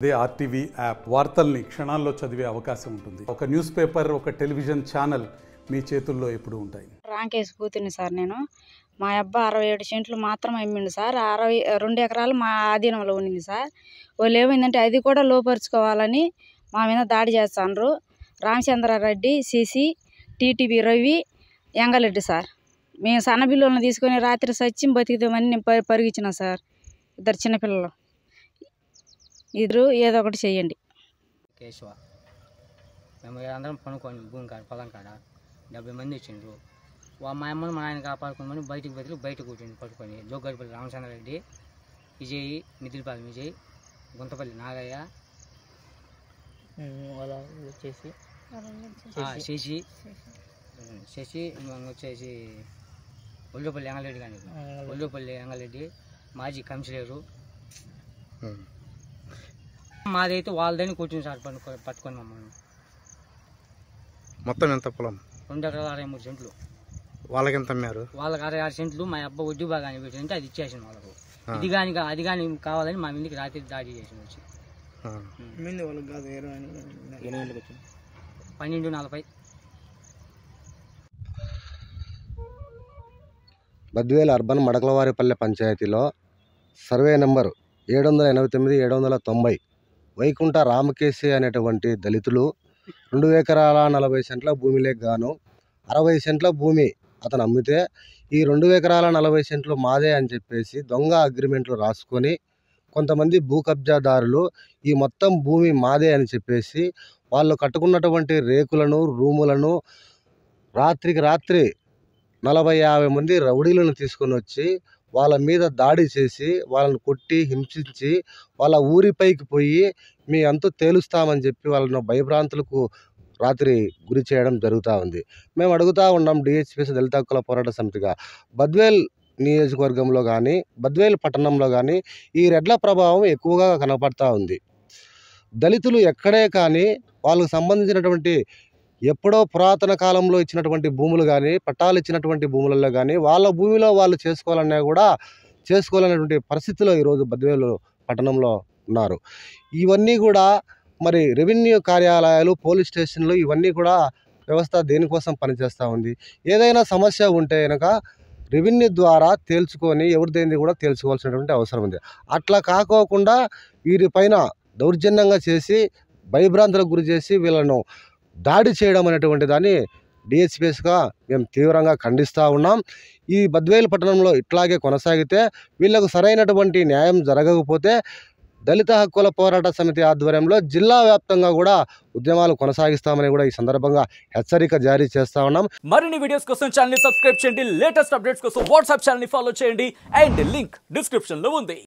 అదే RTV app వార్తల్ని క్షణాల్లో చదివే అవకాశం ఉంటుంది. ఒక న్యూస్ పేపర్, ఒక టెలివిజన్ ఛానల్ మీ చేతుల్లో ఎప్పుడు ఉంటాయి. రాంకేశ్ కూతుర్ని సార్ నేను. మా అబ్బా 67 సెంట్లు మాత్రం అమ్మిండు సార్. 2 ఎకరాలు మా ఆధీనంలో ఉండింది సార్. వాళ్ళు ఏమైందంటే అది కూడా లోపరుచుకోవాలని మా మీద దాడి చేస్తాండ్రు. Ramachandra Reddy, CC, TTV Ravi, Engalreddy sir. మేము సన్న బిల్లులను తీసుకొని రాత్రి సచ్చిం బతికిదామని నేను పరిగించిన సార్. 2 చిన్నపిల్లలు. ఇద్దరు ఏదో ఒకటి చెయ్యండి. కేశవ మేము అందరం పనుకొని భూమి కాడ పొలం కాడ 70 మంది వచ్చిండ్రు. మా అమ్మను మా ఆయన కాపాడుకోమని బయట కూర్చుండి పట్టుకొని జోగడిపల్లి రామచంద్రారెడ్డి, విజయ్, మిదిలిపల్లి విజయ్, గుంతపల్లి నాగయ్య, శశి వచ్చేసి ఒళ్ళపల్లి ఎంగలరెడ్డి కానీ ఒళ్ళపల్లి ఎంగలరెడ్డి మాజీ కమిషనరు. మాదైతే వాళ్ళదని కూర్చుని సార్ పట్టుకొని మమ్మల్ని. మొత్తం ఎంత పొలం? 2 ఎకరాల 63 సెంట్లు. వాళ్ళకి ఎంత అమ్మారు? వాళ్ళకి 66 సెంట్లు. మా అబ్బా వడ్డీ బాగానే పెట్టింటే అది ఇచ్చేసాను వాళ్ళకు. అది కానీ కావాలని మా మీదకి రాత్రి దాడి చేసి వచ్చి 12:40. బద్వేల్ అర్బన్ మడకలవారిపల్లె పంచాయతీలో సర్వే నెంబర్ 789-790 వైకుంఠ రామకేశి అనేటువంటి దళితులు 2 ఎకరాల 40 సెంట్ల భూమిలోకి గాను 60 సెంట్ల భూమి అతను అమ్మితే ఈ 2 ఎకరాల 40 సెంట్లు మాదే అని చెప్పేసి దొంగ అగ్రిమెంట్లు రాసుకొని కొంతమంది భూ కబ్జాదారులు ఈ మొత్తం భూమి మాదే అని చెప్పేసి వాళ్ళు కట్టుకున్నటువంటి రేకులను, రూములను రాత్రికి రాత్రి 40-50 మంది రౌడీలను తీసుకొని వచ్చి వాళ్ళ మీద దాడి చేసి వాళ్ళని కొట్టి హింసించి వాళ్ళ ఊరిపైకి పోయి మీ అంతా తేలుస్తామని చెప్పి వాళ్ళను భయభ్రాంతులకు రాత్రి గురి చేయడం జరుగుతూ ఉంది. మేము అడుగుతూ ఉన్నాం డిహెచ్పిసి దళిత హక్కుల పోరాట సమితిగా, బద్వేల్ నియోజకవర్గంలో కానీ బద్వేల్ పట్టణంలో కానీ ఈ రెడ్ల ప్రభావం ఎక్కువగా కనపడతా ఉంది. దళితులు ఎక్కడే కానీ వాళ్ళకు సంబంధించినటువంటి ఎప్పుడో పురాతన కాలంలో ఇచ్చినటువంటి భూములు కానీ పట్టాలు ఇచ్చినటువంటి భూములలో కానీ వాళ్ళ భూమిలో వాళ్ళు చేసుకోవాలన్నా కూడా చేసుకోవాలనేటువంటి పరిస్థితిలో ఈరోజు బద్వేలు పట్టణంలో ఉన్నారు. ఇవన్నీ కూడా మరి రెవెన్యూ కార్యాలయాలు, పోలీస్ స్టేషన్లు ఇవన్నీ కూడా వ్యవస్థ దేనికోసం పనిచేస్తూ ఉంది. ఏదైనా సమస్య ఉంటే కనుక రెవెన్యూ ద్వారా తేల్చుకొని ఎవరిదైంది కూడా తేల్చుకోవాల్సినటువంటి అవసరం ఉంది. అట్లా కాకోకుండా వీరిపైన దౌర్జన్యంగా చేసి భయభ్రాంతులకు గురి చేసి వీళ్ళను దాడి చేయడం అనేటువంటి దాన్ని డిహెచ్పిఎస్గా మేము తీవ్రంగా ఖండిస్తూ ఉన్నాం. ఈ బద్వేలు పట్టణంలో ఇట్లాగే కొనసాగితే వీళ్లకు సరైనటువంటి న్యాయం జరగకపోతే దళిత హక్కుల పోరాట సమితి ఆధ్వర్యంలో జిల్లా వ్యాప్తంగా కూడా ఉద్యమాలు కొనసాగిస్తామని కూడా ఈ సందర్భంగా హెచ్చరిక జారీ చేస్తా ఉన్నాం. మరిన్ని వీడియోస్ కోసం ఛానల్ ని సబ్స్క్రైబ్ చేయండి. లేటెస్ట్ అప్డేట్స్ కోసం వాట్సాప్ ఛానల్ ని ఫాలో చేయండి. అండ్ లింక్ డిస్క్రిప్షన్ లో ఉంది.